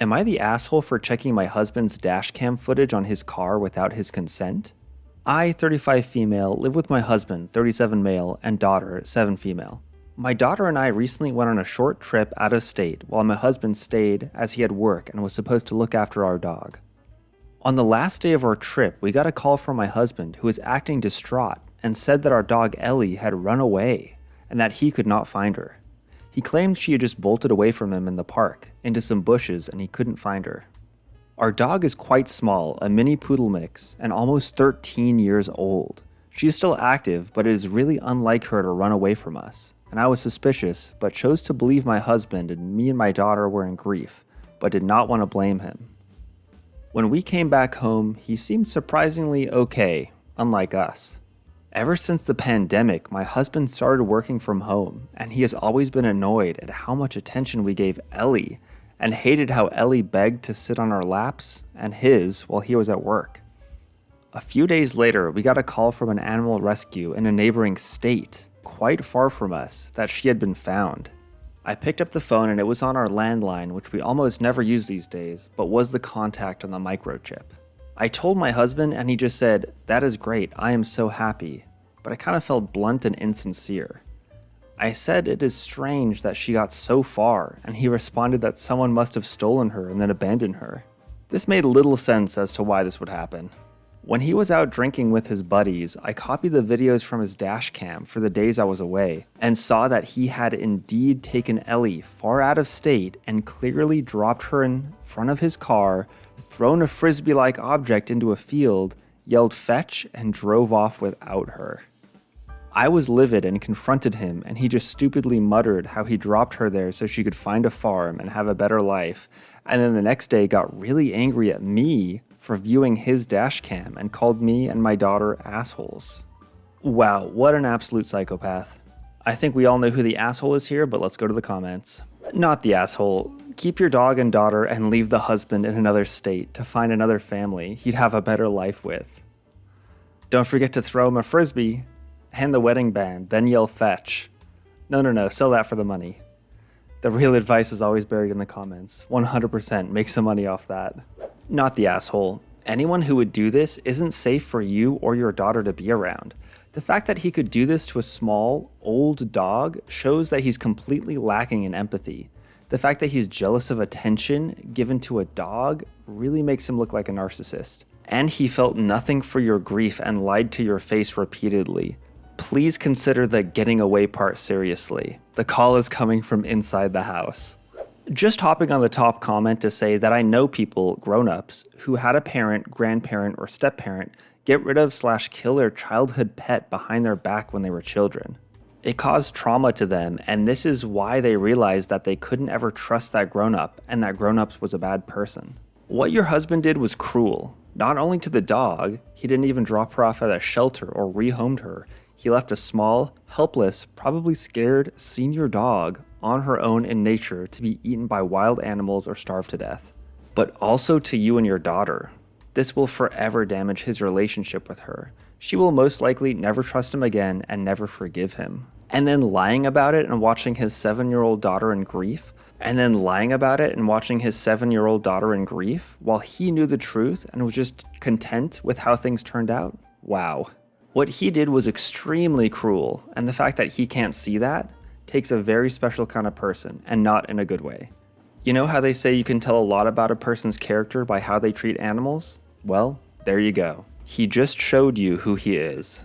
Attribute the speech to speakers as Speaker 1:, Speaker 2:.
Speaker 1: Am I the asshole for checking my husband's dashcam footage on his car without his consent? I, 35 female, live with my husband, 37 male, and daughter, 7 female. My daughter and I recently went on a short trip out of state while my husband stayed as he had work and was supposed to look after our dog. On the last day of our trip, we got a call from my husband who was acting distraught and said that our dog Ellie had run away and that he could not find her. He claimed she had just bolted away from him in the park, into some bushes, and he couldn't find her. Our dog is quite small, a mini poodle mix, and almost 13 years old. She is still active, but it is really unlike her to run away from us, and I was suspicious, but chose to believe my husband, and me and my daughter were in grief, but did not want to blame him. When we came back home, he seemed surprisingly okay, unlike us. Ever since the pandemic, my husband started working from home, and he has always been annoyed at how much attention we gave Ellie, and hated how Ellie begged to sit on our laps and his while he was at work. A few days later, we got a call from an animal rescue in a neighboring state, quite far from us, that she had been found. I picked up the phone and it was on our landline, which we almost never use these days, but was the contact on the microchip. I told my husband and he just said, "That is great, I am so happy," but I kind of felt blunt and insincere. I said it is strange that she got so far, and he responded that someone must have stolen her and then abandoned her. This made little sense as to why this would happen. When he was out drinking with his buddies, I copied the videos from his dashcam for the days I was away, and saw that he had indeed taken Ellie far out of state and clearly dropped her in front of his car, thrown a frisbee-like object into a field, yelled fetch, and drove off without her. I was livid and confronted him, and he just stupidly muttered how he dropped her there so she could find a farm and have a better life, and then the next day got really angry at me for viewing his dashcam and called me and my daughter assholes. Wow, what an absolute psychopath. I think we all know who the asshole is here, but let's go to the comments. Not the asshole. Keep your dog and daughter and leave the husband in another state to find another family he'd have a better life with. Don't forget to throw him a frisbee, hand the wedding band, then yell fetch. No, sell that for the money. The real advice is always buried in the comments. 100% make some money off that. Not the asshole. Anyone who would do this isn't safe for you or your daughter to be around. The fact that he could do this to a small, old dog shows that he's completely lacking in empathy. The fact that he's jealous of attention given to a dog really makes him look like a narcissist. And he felt nothing for your grief and lied to your face repeatedly. Please consider the getting away part seriously. The call is coming from inside the house. Just hopping on the top comment to say that I know people, grown-ups, who had a parent, grandparent, or step-parent get rid of / kill their childhood pet behind their back when they were children. It caused trauma to them, and this is why they realized that they couldn't ever trust that grown-up, and that grown-up was a bad person. What your husband did was cruel. Not only to the dog, he didn't even drop her off at a shelter or rehomed her. He left a small, helpless, probably scared senior dog on her own in nature to be eaten by wild animals or starve to death. But also to you and your daughter. This will forever damage his relationship with her. She will most likely never trust him again and never forgive him. And then lying about it and watching his 7-year-old daughter in grief, and then lying about it and watching his 7-year-old daughter in grief while he knew the truth and was just content with how things turned out? Wow. What he did was extremely cruel, and the fact that he can't see that takes a very special kind of person, and not in a good way. You know how they say you can tell a lot about a person's character by how they treat animals? Well, there you go. He just showed you who he is.